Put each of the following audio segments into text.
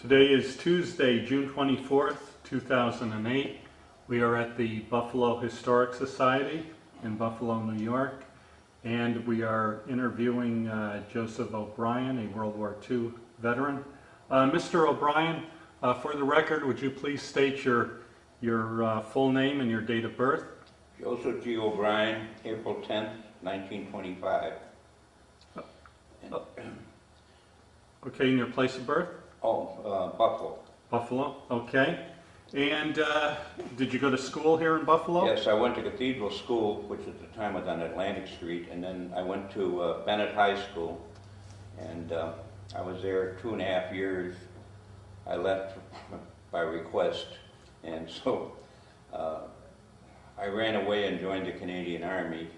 Today is Tuesday, June 24th, 2008. We are at the Buffalo Historic Society in Buffalo, New York, and we are interviewing Joseph O'Brien, a World War II veteran. Mr. O'Brien, for the record, would you please state your full name and your date of birth? Joseph G. O'Brien, April 10th, 1925. Okay, and your place of birth? Buffalo. Buffalo, okay. And did you go to school here in Buffalo? Yes, I went to Cathedral School, which at the time was on Atlantic Street, and then I went to Bennett High School, and I was there 2.5 years. I left by request, and so I ran away and joined the Canadian Army.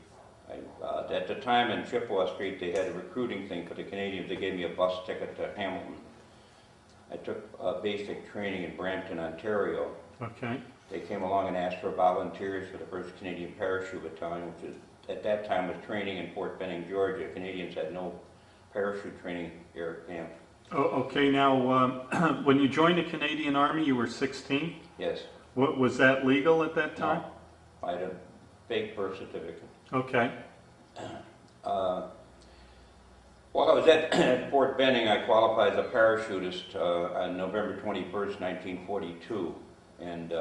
At the time in Chippewa Street, they had a recruiting thing for the Canadians. They gave me a bus ticket to Hamilton. I took basic training in Brampton, Ontario. Okay. They came along and asked for volunteers for the 1st Canadian Parachute Battalion, which at that time was training in Fort Benning, Georgia. Canadians had no parachute training air camp. Oh, okay, now when you joined the Canadian Army, you were 16? Yes. What, was that legal at that time? No. I had a fake birth certificate. Okay. While I was at Fort Benning, I qualified as a parachutist on November 21st, 1942, and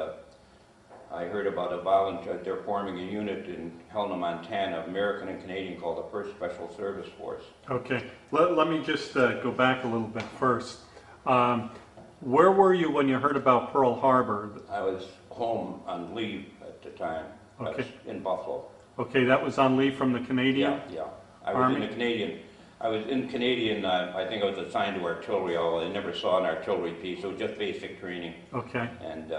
I heard about a volunteer. They're forming a unit in Helena, Montana, American and Canadian, called the 1st Special Service Force. Okay, let me just go back a little bit first. Where were you when you heard about Pearl Harbor? I was home on leave at the time. Okay. I was in Buffalo. Okay, that was on leave from the Canadian? Yeah. I was in the Canadian. I was in Canadian, I think I was assigned to artillery, although I never saw an artillery piece. It was just basic training. Okay. And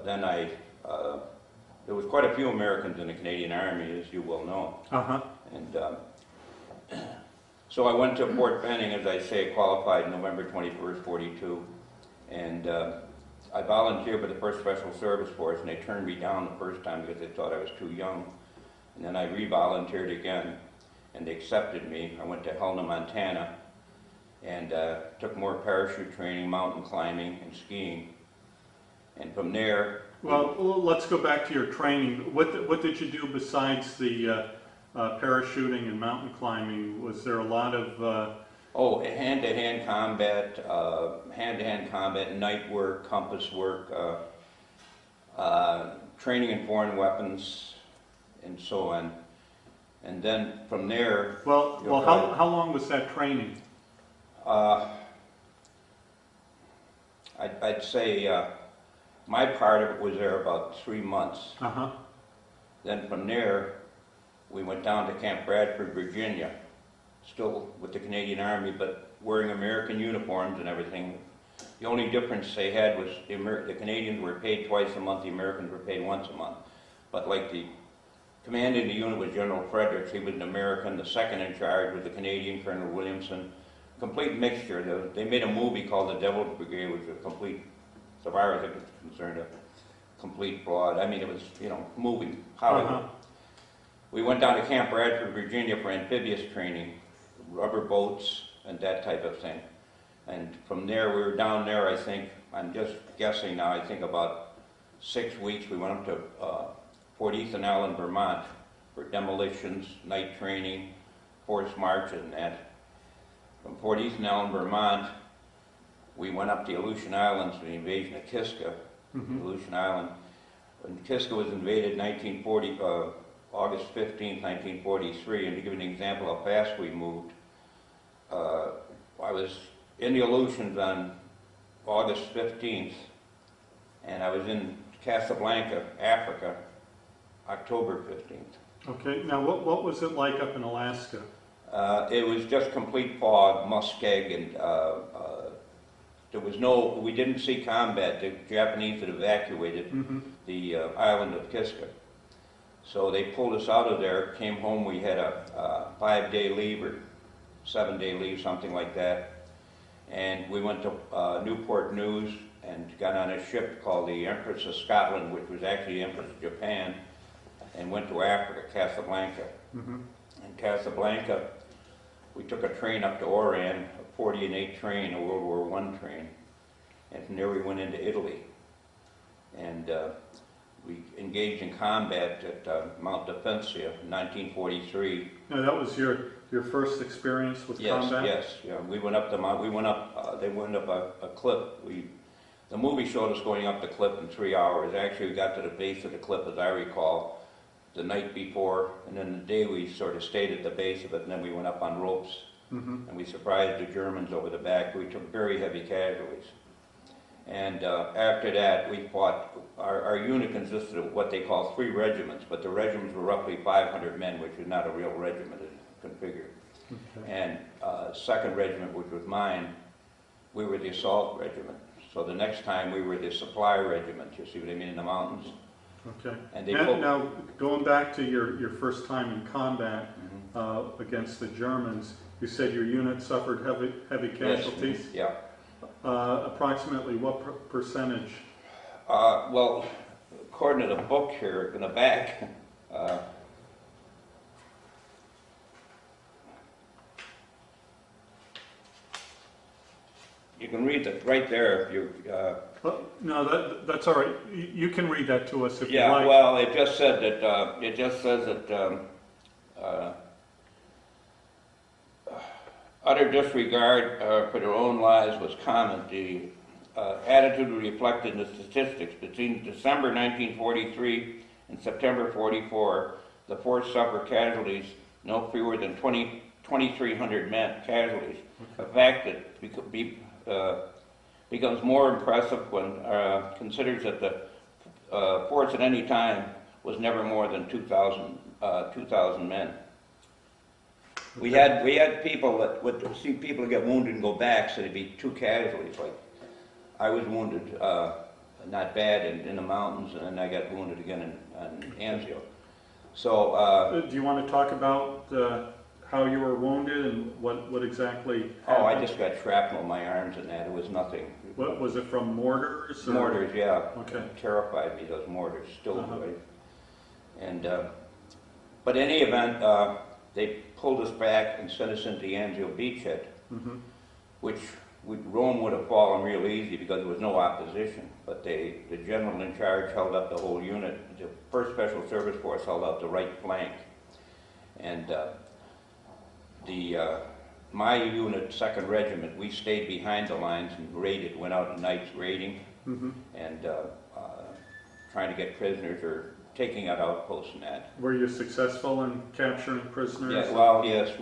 then there was quite a few Americans in the Canadian Army, as you well know. Uh-huh. And so I went to Fort Benning, as I say, qualified November 21st, 42. And I volunteered with the 1st Special Service Force, and they turned me down the first time because they thought I was too young. And then I re-volunteered again, and they accepted me. I went to Helena, Montana, and took more parachute training, mountain climbing, and skiing. And from there... Well, let's go back to your training. What did you do besides the parachuting and mountain climbing? Was there a lot of... hand-to-hand combat, night work, compass work, training in foreign weapons, and so on. And then from there... Well, how long was that training? I'd say my part of it was there about 3 months. Uh-huh. Then from there, we went down to Camp Bradford, Virginia, still with the Canadian Army, but wearing American uniforms and everything. The only difference they had was the Canadians were paid twice a month, the Americans were paid once a month. But like the commanding the unit was General Fredericks, he was an American. The second in charge was the Canadian, Colonel Williamson. Complete mixture. They made a movie called The Devil's Brigade, which was a complete, so far as I was concerned, a complete fraud. I mean, it was, movie, Hollywood. Uh-huh. We went down to Camp Bradford, Virginia for amphibious training, rubber boats, and that type of thing. And from there, we were down there, I think, I'm just guessing now, I think about 6 weeks. We went up to Fort Ethan Allen, Vermont for demolitions, night training, forced march, and that. From Fort Ethan Allen, Vermont, we went up the Aleutian Islands for the invasion of Kiska, Aleutian Island. When Kiska was invaded in August 15, 1943, and to give an example how fast we moved, I was in the Aleutians on August 15th, and I was in Casablanca, Africa, October 15th. Okay, now what was it like up in Alaska? It was just complete fog, muskeg, and we didn't see combat. The Japanese had evacuated the island of Kiska. So they pulled us out of there, came home. We had a 5-day leave or 7-day leave, something like that. And we went to Newport News and got on a ship called the Empress of Scotland, which was actually the Empress of Japan, and went to Africa, Casablanca. In Casablanca, we took a train up to Oran, a 40-8 train, a World War I train, and from there we went into Italy. And we engaged in combat at Mount Defensia in 1943. Now, that was your first experience with combat? Yes, yeah. We went up the mount. They went up a cliff. The movie showed us going up the cliff in 3 hours. Actually, we got to the base of the cliff, as I recall, the night before, and then the day we sort of stayed at the base of it, and then we went up on ropes, and we surprised the Germans over the back. We took very heavy casualties. And after that, we fought. Our unit consisted of what they call 3 regiments, but the regiments were roughly 500 men, which is not a real regiment configured. Okay. And 2nd Regiment, which was mine, we were the assault regiment. So the next time we were the supply regiment, you see what I mean, in the mountains. Okay. And they now, going back to your first time in combat against the Germans, you said your unit suffered heavy casualties? Yes, yeah. Approximately what percentage? Well, according to the book here in the back, you can read it right there if you... No, that's all right. You can read that to us if you yeah, like. well, it just said that, it just says that utter disregard for their own lives was common. The attitude reflected in the statistics. Between December 1943 and September 44, the force suffered casualties no fewer than 2,300 men casualties. A fact that becomes more impressive when considers that the force at any time was never more than 2,000 men. We had people that would see people get wounded and go back, so there'd be 2 casualties. Like I was wounded, not bad, in the mountains, and then I got wounded again in Anzio. So do you want to talk about how you were wounded and what exactly happened? Oh, I just got shrapnel in my arms and that. It was nothing. What was it, from mortars? Or? Mortars, yeah. Okay. It terrified me, those mortars, still do. And but in any event, they pulled us back and sent us into the Anzio beachhead, which Rome would have fallen real easy because there was no opposition. But the general in charge held up the whole unit. The 1st Special Service Force held up the right flank, and my unit, 2nd Regiment, we stayed behind the lines and raided, went out at nights raiding, and trying to get prisoners or taking out outposts and that. Were you successful in capturing prisoners? Yeah, well, yes,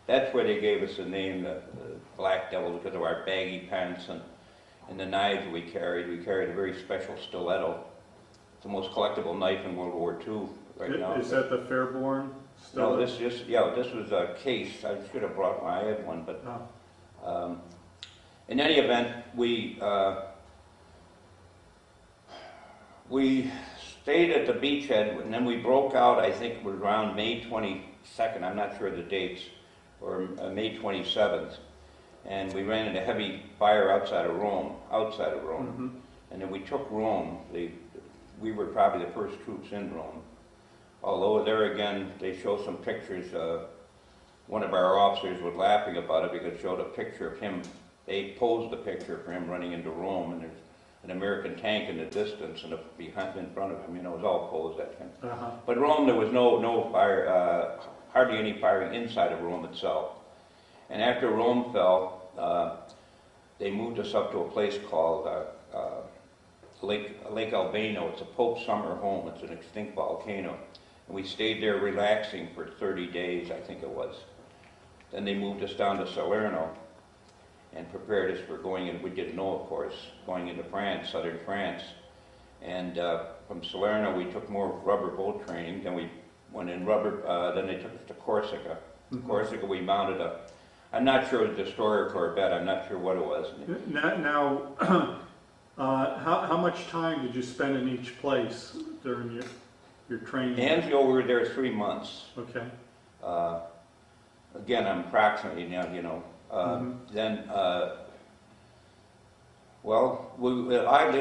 that's where they gave us the name, the Black Devil, because of our baggy pants and the knives we carried. We carried a very special stiletto. It's the most collectible knife in World War II right now. Is that the Fairborn? No, this was a case. I should have brought I had one, but in any event, we stayed at the beachhead, and then we broke out. I think it was around May 22nd. I'm not sure of the dates, or May 27th, and we ran into heavy fire outside of Rome, and then we took Rome. We were probably the first troops in Rome. Although there again, they show some pictures. One of our officers was laughing about it because it showed a picture of him. They posed a picture for him running into Rome, and there's an American tank in the distance, and behind, in front of him, it was all posed at him. But Rome, there was no fire, hardly any firing inside of Rome itself. And after Rome fell, they moved us up to a place called Lake Albano. It's a Pope summer home. It's an extinct volcano. And we stayed there relaxing for 30 days, I think it was. Then they moved us down to Salerno and prepared us for going in, we didn't know, of course, going into France, southern France. And from Salerno, we took more rubber boat training. Then we went in then they took us to Corsica. Corsica, we mounted I'm not sure it was a destroyer corvette, I'm not sure what it was. Now, how much time did you spend in each place during your training? Anzio, we were there 3 months. Okay. Again, I'm approximately now, Then,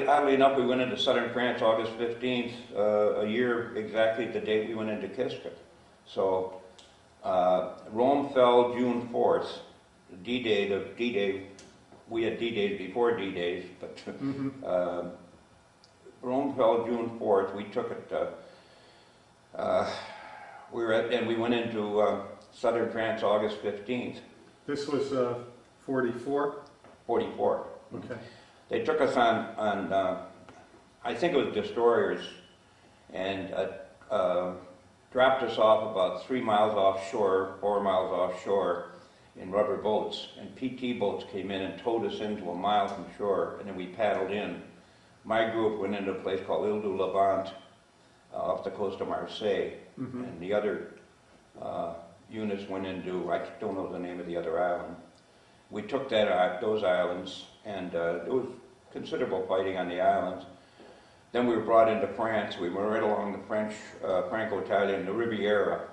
oddly enough, we went into southern France August 15th, a year exactly the date we went into Kiska. So Rome fell June 4th. D-Day, we had D-Days before D-Days, but Rome fell June 4th. We took it, and we went into southern France August 15th. This was 44? 44. Okay. They took us on I think it was destroyers, and dropped us off about 3 miles offshore, 4 miles offshore in rubber boats. And PT boats came in and towed us into a mile from shore, and then we paddled in. My group went into a place called Ile du Levant off the coast of Marseille, and the other units went into, I don't know the name of the other island. We took those islands, and there was considerable fighting on the islands. Then we were brought into France. We were right along the French Franco-Italian, the Riviera,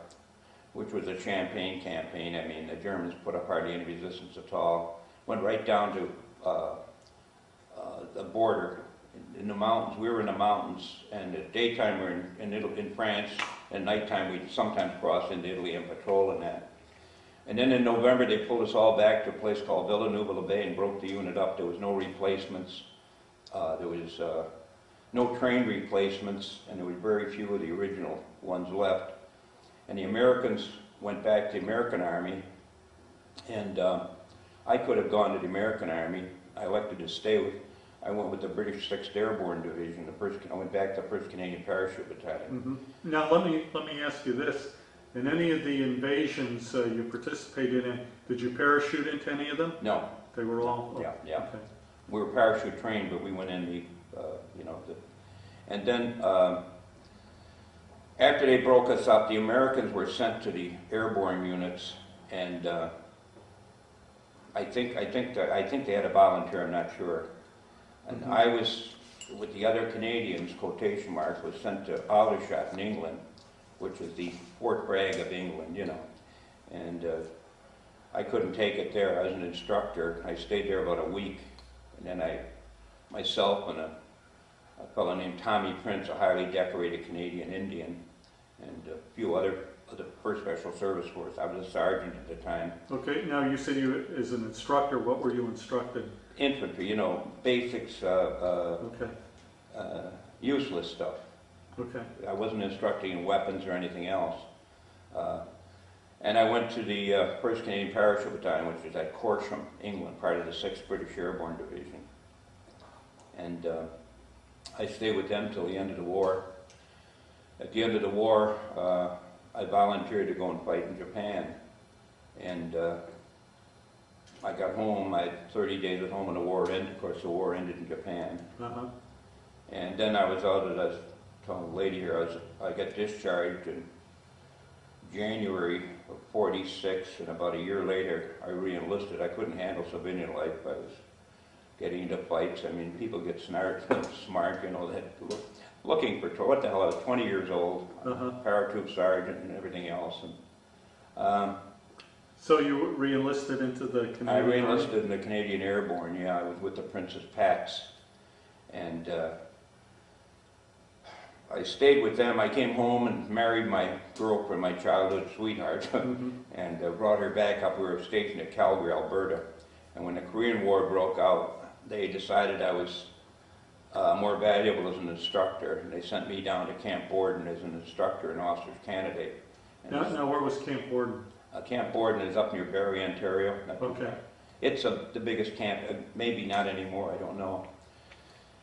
which was a Champagne campaign. I mean, the Germans put up hardly any resistance at all. Went right down to the border in the mountains. We were in the mountains, and at daytime we were in France. At nighttime we'd sometimes cross into Italy and patrol in that. And then in November they pulled us all back to a place called Villeneuve-l'Abbaye and broke the unit up. There was no replacements. There was no train replacements, and there were very few of the original ones left. And the Americans went back to the American Army, and I could have gone to the American Army. I elected to stay with, I went with the British 6th Airborne Division. I went back to the 1st Canadian Parachute Battalion. Now let me ask you this. In any of the invasions you participated in, did you parachute into any of them? No. They were all? Yeah, yeah. Okay. We were parachute trained, but we went in the, and then after they broke us up, the Americans were sent to the airborne units, and I think they had a volunteer. I'm not sure. And I was with the other Canadians, quotation marks, was sent to Aldershot in England, which is the Fort Bragg of England, and I couldn't take it there. I was an instructor. I stayed there about a week, and then myself and a fellow named Tommy Prince, a highly decorated Canadian Indian, and a few other of the 1st Special Service Force. I was a sergeant at the time. Okay, now you said you, as an instructor, what were you instructed? Infantry, basics, useless stuff. Okay. I wasn't instructing in weapons or anything else. And I went to the 1st Canadian Parachute Battalion, which was at Corsica, England, part of the 6th British Airborne Division. And I stayed with them till the end of the war. At the end of the war, I volunteered to go and fight in Japan. And I got home. I had 30 days at home when the war ended. Of course, the war ended in Japan. And then I was out, as I was telling the lady here, I got discharged in January of '46, and about a year later, I re-enlisted. I couldn't handle civilian life. I was getting into fights. I mean, people get smart, looking for what the hell. I was 20 years old, paratroop sergeant, and everything else. And so you re-enlisted into the Canadian I re-enlisted Army? in the Canadian Airborne. Yeah, I was with the Princess Pats, and I stayed with them. I came home and married my girlfriend, my childhood sweetheart, and brought her back up. We were stationed at Calgary, Alberta. And when the Korean War broke out, they decided I was more valuable as an instructor, and they sent me down to Camp Borden as an instructor and officer's candidate. And Now, where was Camp Borden? Camp Borden is up near Barrie, Ontario. Okay. It's the biggest camp, maybe not anymore, I don't know.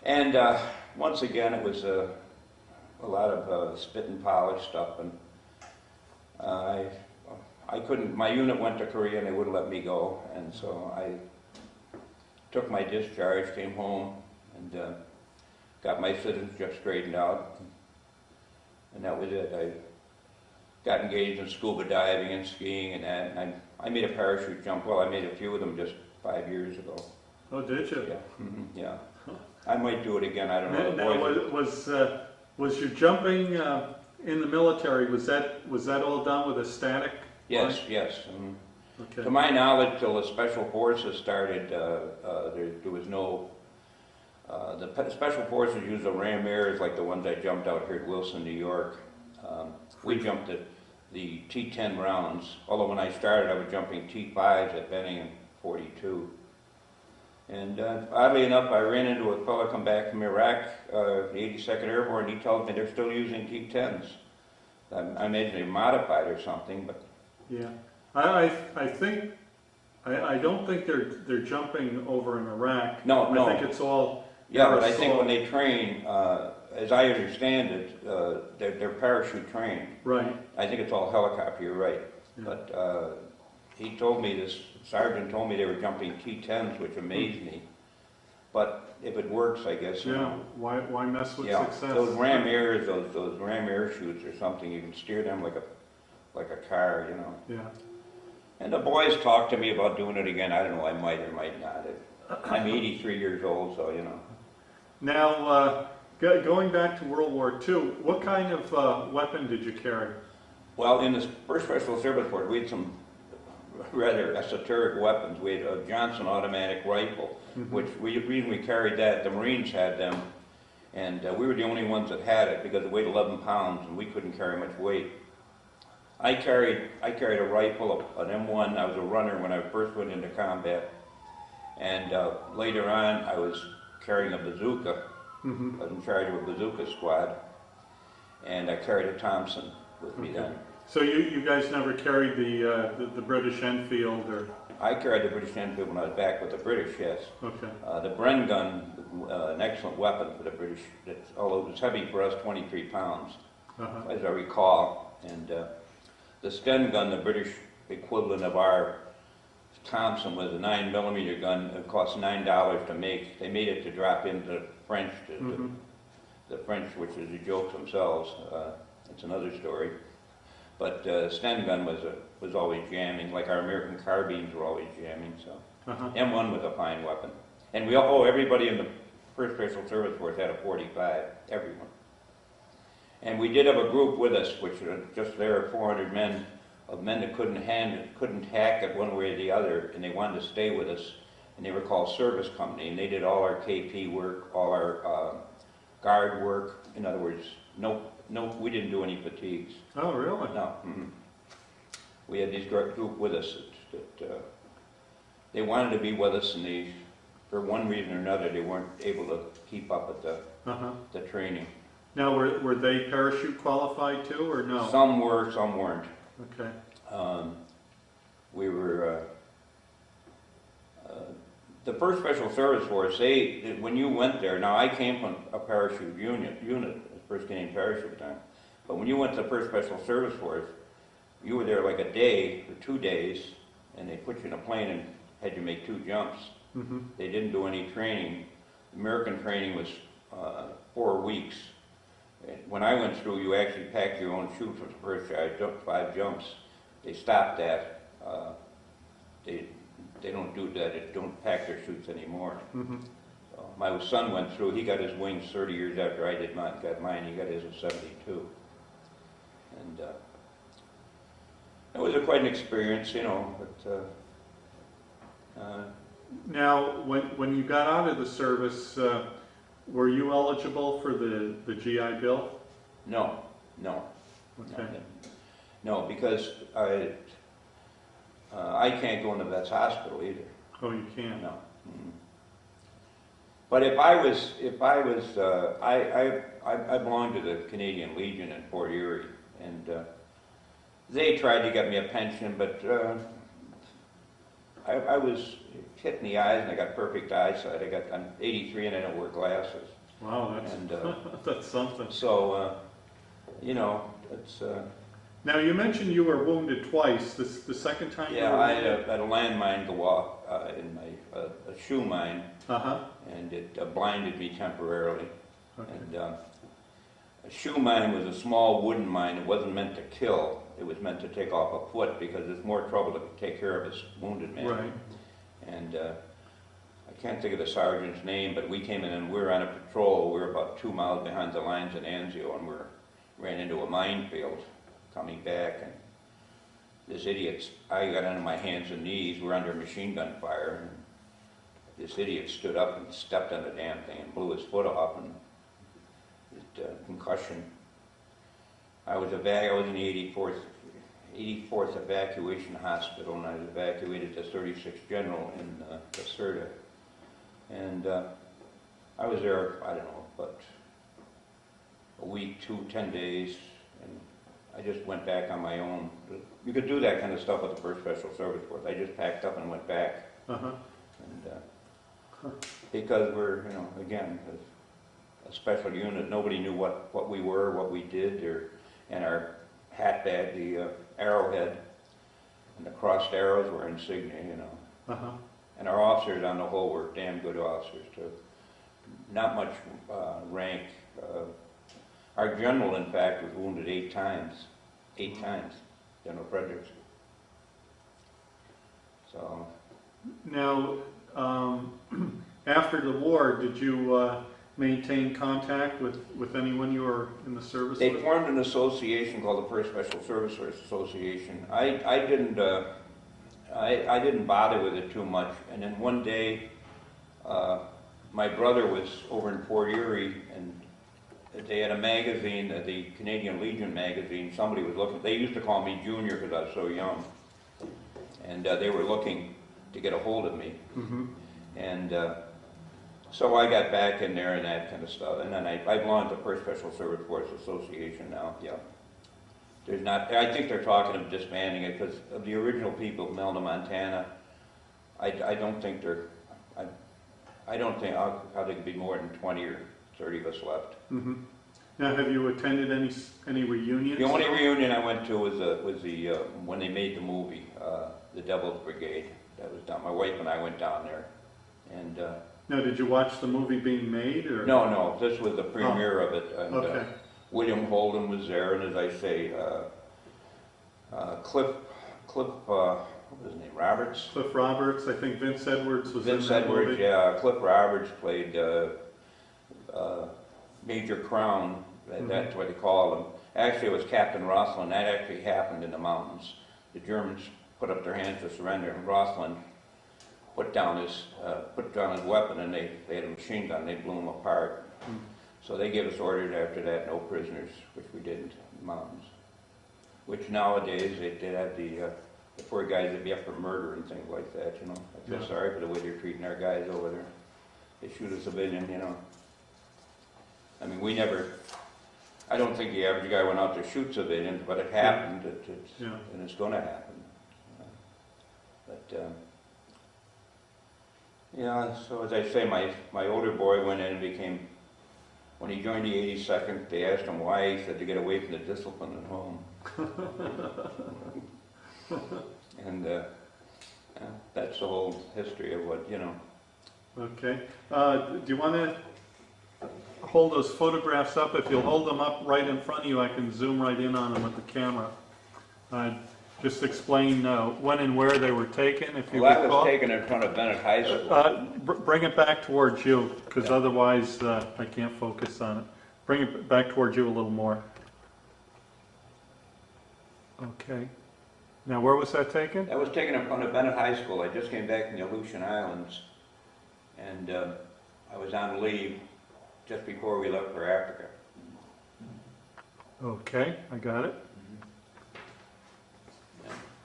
And once again, it was a lot of spit and polish stuff, and I couldn't, my unit went to Korea and they wouldn't let me go, and so I took my discharge, came home, and got my citizenship straightened out, and that was it. I got engaged in scuba diving and skiing and that, and I made a parachute jump. Well, I made a few of them just 5 years ago. Oh, did you? Yeah, yeah. I might do it again, I don't know. Now, was your jumping in the military, was that all done with a static? Yes, line? yes. Okay. To my knowledge, till the Special Forces started, there was no, the Special Forces used the ram airs like the ones I jumped out here at Wilson, New York. We jumped at the T-10 rounds. Although when I started, I was jumping T-5s at Benning in 42. And oddly enough, I ran into a fellow come back from Iraq, the 82nd Airborne, and he told me they're still using T-10s. I imagine they modified or something, but... Yeah. I think, I don't think they're jumping over in Iraq. No, no. I think it's all... Yeah, but I think when they train, as I understand it, they're parachute trained. Right. I think it's all helicopter, you're right. Yeah. But he told me, this sergeant told me they were jumping T-10s, which amazed me. But if it works, I guess. Yeah, why mess with success? Those ram airs, those ram air chutes or something, you can steer them like a car, you know. Yeah. And the boys talked to me about doing it again. I don't know, I might or might not. I'm 83 years old, so, you know. Now, going back to World War II, what kind of weapon did you carry? Well, in the First Special Service Force, we had some rather esoteric weapons. We had a Johnson automatic rifle, which the reason we carried that, the Marines had them, and we were the only ones that had it because it weighed 11 pounds and we couldn't carry much weight. I carried a rifle, an M1. I was a runner when I first went into combat, and later on I was carrying a bazooka. I was in charge of a bazooka squad, and I carried a Thompson with me then. So you guys never carried the British Enfield or? I carried the British Enfield when I was back with the British, yes. Okay. The Bren gun, an excellent weapon for the British, although it was heavy for us, 23 pounds, as I recall. And the Sten gun, the British equivalent of our Thompson, was a 9mm gun. It cost $9 to make. They made it to drop into the French, the French, which is the jokes themselves. It's another story. But Sten gun was always jamming, like our American carbines were always jamming. So M1 was a fine weapon, and everybody in the First Special Service Force had a 45, everyone. And we did have a group with us, which were just there, 400 men, of men that couldn't hack it one way or the other, and they wanted to stay with us. And they were called Service Company, and they did all our KP work, all our guard work. In other words, no, we didn't do any fatigues. Oh, really? No. We had this group with us that they wanted to be with us, and for one reason or another, they weren't able to keep up with the training. Now, were they parachute qualified too, or no? Some were, some weren't. Okay. We were the First Special Service Force. When you went there, now I came from a parachute unit, first Canadian parachute battalion. But when you went to the First Special Service Force, you were there like a day or 2 days, and they put you in a plane and had you make 2 jumps. They didn't do any training. American training was 4 weeks. When I went through, you actually packed your own chutes for the first year. I jumped 5 jumps. They stopped that. They don't do that. They don't pack their chutes anymore. So my son went through. He got his wings 30 years after I did got mine. He got his in 72. And it was quite an experience, you know. But now, when you got out of the service, were you eligible for the GI Bill? No. Okay. No, because I can't go in the vet's hospital either. Oh, you can't? No. But if I belonged to the Canadian Legion in Fort Erie, and they tried to get me a pension, but I was hit in the eyes, and I got perfect eyesight. I'm 83 and I don't wear glasses. Wow, that's something. So, you know, it's... Now, you mentioned you were wounded twice. The second time you were I wounded? had a landmine go off in my a shoe mine, and it blinded me temporarily. Okay. And a shoe mine was a small wooden mine. It wasn't meant to kill. It was meant to take off a foot because it's more trouble to take care of a wounded man. Right. And I can't think of the sergeant's name, but we came in and we were on a patrol. We were about 2 miles behind the lines in Anzio, and we ran into a minefield coming back, and this idiot, I got on my hands and knees, we're under machine gun fire, and this idiot stood up and stepped on the damn thing and blew his foot off, and it, concussion. I was in the 84th 84th Evacuation Hospital, and I was evacuated to 36th General in Caserta. And I was there, I don't know, but a week, 10 days, and I just went back on my own. You could do that kind of stuff with the 1st Special Service Force. I just packed up and went back. And because we're, you know, again, a special unit, nobody knew what we were, what we did, and our hat badge, the arrowhead, and the crossed arrows were insignia, you know. And our officers on the whole were damn good officers too. Not much rank. Our general, in fact, was wounded 8 times. 8 times, General Fredericks. So. Now, after the war, did you maintain contact with anyone you were in the service They with? formed an association called the 1st Special Service Force Association. I didn't bother with it too much, and then one day my brother was over in Fort Erie, and they had a magazine, the Canadian Legion magazine. Somebody was looking. They used to call me Junior because I was so young, and they were looking to get a hold of me. And so I got back in there and that kind of stuff. And then I belong to the 1st Special Service Force Association now. Yeah, there's not. I think they're talking of disbanding it because of the original people of Melda, Montana. I don't think they're. I don't think how there could be more than 20 or 30 of us left. Now, have you attended any reunions? The only reunion I went to was the when they made the movie, The Devil's Brigade. That was down. My wife and I went down there, and. Now, did you watch the movie being made, or? No, this was the premiere of it. And, okay. William Holden was there, and as I say, Cliff, what was his name, Roberts? Cliff Roberts, I think Vince Edwards was Vince in that Edwards, movie. yeah. Cliff Roberts played Major Crown, that's what they called him. Actually, it was Captain Rosslyn. That actually happened in the mountains. The Germans put up their hands to surrender, and Rosslyn put down his weapon, and they had a machine gun. They blew him apart. So they gave us orders after that, no prisoners, which we didn't in the mountains. Which nowadays they'd have the poor guys that'd be up for murder and things like that. You know, I feel sorry for the way they're treating our guys over there. They shoot a civilian, you know. I mean, we never. I don't think the average guy went out to shoot civilians, but it happened, and it's going to happen. But. Yeah, so as I say, my older boy went in and became, when he joined the 82nd, they asked him why. He said to get away from the discipline at home. And that's the whole history of what, you know. Okay. Do you want to hold those photographs up? If you'll hold them up right in front of you, I can zoom right in on them with the camera. Just explain when and where they were taken, if you recall. That was taken in front of Bennett High School. Bring it back towards you, because otherwise I can't focus on it. Bring it back towards you a little more. Okay. Now, where was that taken? That was taken in front of Bennett High School. I just came back from the Aleutian Islands, and I was on leave just before we left for Africa. Okay, I got it.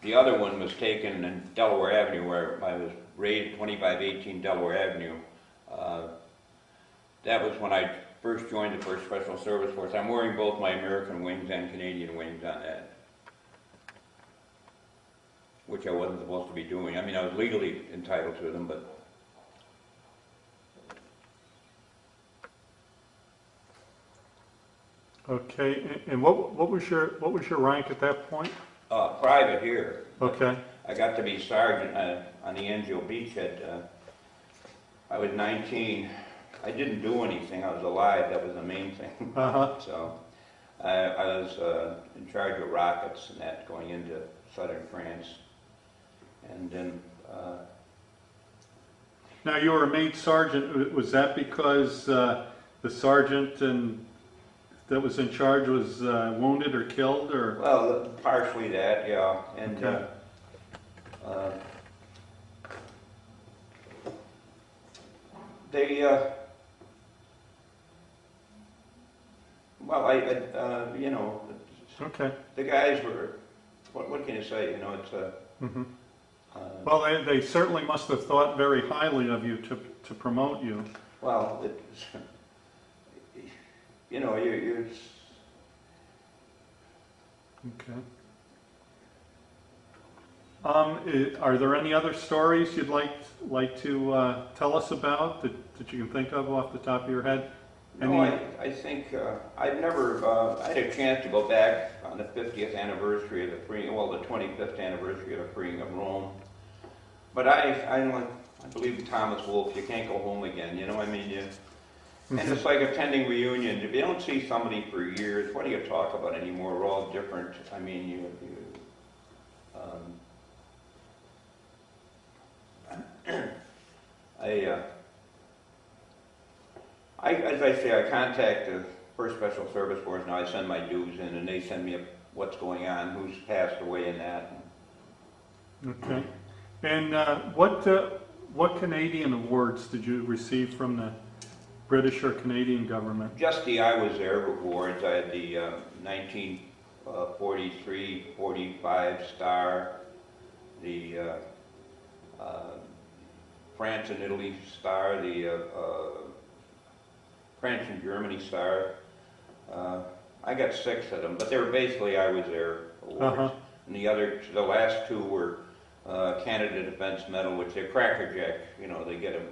The other one was taken in Delaware Avenue, where I was raised, 2518 Delaware Avenue. That was when I first joined the 1st Special Service Force. I'm wearing both my American wings and Canadian wings on that, which I wasn't supposed to be doing. I mean, I was legally entitled to them, but... Okay, and what was your rank at that point? Private here. Okay. I got to be sergeant on the Anzio beachhead. I was 19. I didn't do anything. I was alive. That was the main thing. So I was in charge of rockets and that going into southern France. And then... Now, you were a made sergeant. Was that because the sergeant that was in charge was wounded or killed, or? Well, partially that, yeah. And okay. They, well, you know, okay. the guys were, what can you say? You know, it's Mhm. Well, they certainly must have thought very highly of you to promote you. well, it's, you know, you're Okay. Are there any other stories you'd like to tell us about that you can think of off the top of your head? No, I think I've never, I had a chance to go back on the 50th anniversary of the freeing, well, the 25th anniversary of the freeing of Rome. But I believe Thomas Wolfe, you can't go home again, you know, I mean, and it's like attending reunions. If you don't see somebody for years, what do you talk about anymore? We're all different. I mean, as I say, I contact the First Special Service Force now. I send my dues in, and they send me what's going on, who's passed away in that. Okay. And what Canadian awards did you receive from the British or Canadian government? Just the I Was There awards. I had the 1943, 45 star, the France and Italy star, the France and Germany star. I got 6 of them, but they were basically I Was There awards. And the last 2 were Canada Defense Medal, which they're crackerjack. You know, they get them.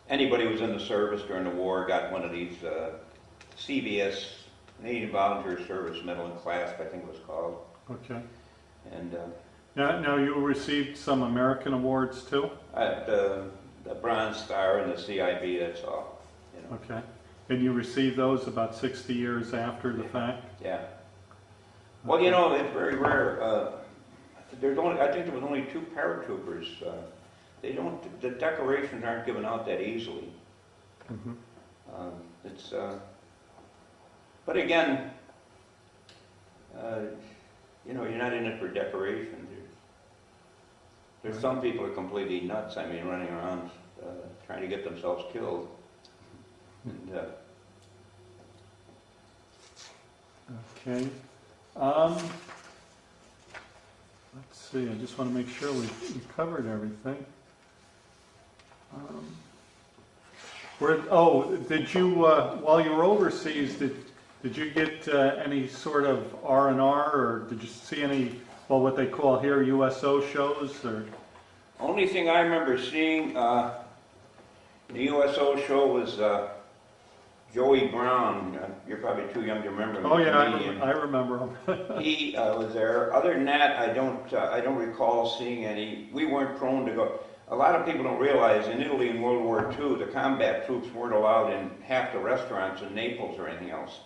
Anybody who was in the service during the war got one of these CVS, Canadian Volunteer Service Medal and Clasp, I think it was called. Okay. And now you received some American awards too? the Bronze Star and the CIB, that's all. You know. Okay. And you received those about 60 years after the fact? Yeah. Well, you know, it's very rare. I think there was only 2 paratroopers. The decorations aren't given out that easily. Mm-hmm. But again, you know, you're not in it for decoration. There's some people who are completely nuts. I mean, running around trying to get themselves killed. And, okay. Let's see. I just want to make sure we covered everything. Did you while you were overseas? Did you get any sort of R&R, or did you see any, well, what they call here USO shows, or? only thing I remember seeing the USO show was Joey Brown. You're probably too young to remember him. Oh yeah, I remember him. He was there. Other than that, I don't recall seeing any. We weren't prone to go. A lot of people don't realize in Italy in World War II, the combat troops weren't allowed in half the restaurants in Naples or anything else.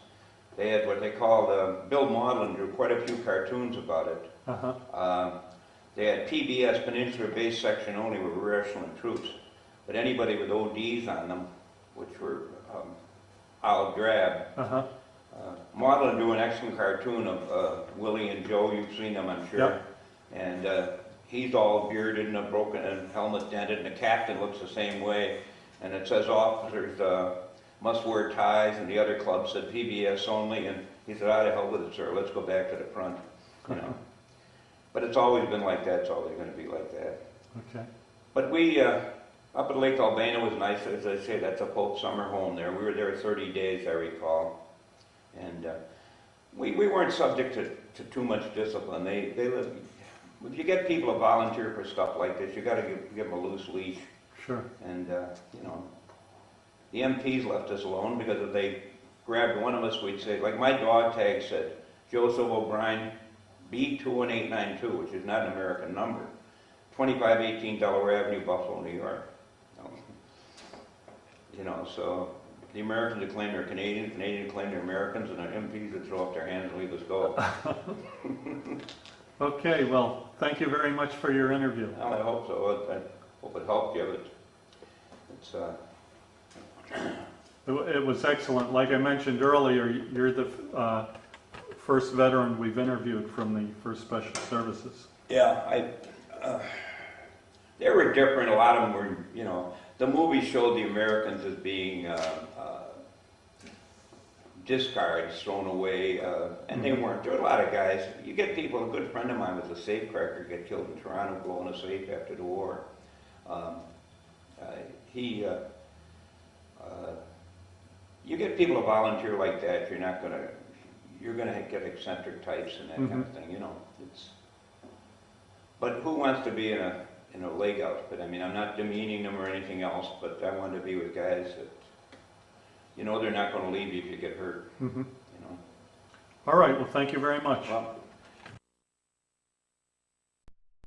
They had what they called, Bill Maudlin drew quite a few cartoons about it. They had PBS, Peninsular Base Section only, with rear echelon troops. But anybody with ODs on them, which were olive drab, Maudlin drew an excellent cartoon of Willie and Joe. You've seen them, I'm sure. Yep. And he's all bearded and a broken and helmet dented, and the captain looks the same way. And it says officers must wear ties, and the other club said PBS only. And he said, "Ah, to hell with it, sir. Let's go back to the front." You know. But it's always been like that. It's always going to be like that. Okay. But we up at Lake Albana was nice. As I say, that's a Pope summer home there. We were there 30 days, I recall, and we weren't subject to too much discipline. They live. If you get people to volunteer for stuff like this, you got to give them a loose leash. Sure. And you know, the MPs left us alone, because if they grabbed one of us, we'd say, like my dog tag said, Joseph O'Brien, B21892, which is not an American number, 2518 Delaware Avenue, Buffalo, New York. You know, so the Americans would claim they're Canadian, Canadians claim they're Americans, and the MPs would throw up their hands and leave us go. Okay, well, thank you very much for your interview. Well, I hope so. I hope it helped you, but it's... It was excellent. Like I mentioned earlier, you're the first veteran we've interviewed from the 1st Special Services. Yeah, they were different. A lot of them were, you know, the movie showed the Americans as being discards thrown away, and they weren't. There were a lot of guys. You get people. A good friend of mine was a safecracker, get killed in Toronto blowing a safe after the war. You get people to volunteer like that, you're gonna get eccentric types and that kind of thing, you know. But who wants to be in a leg outfit? I mean, I'm not demeaning them or anything else, but I want to be with guys that, you know, they're not gonna leave you if you get hurt, you know. All right, well, thank you very much. Well,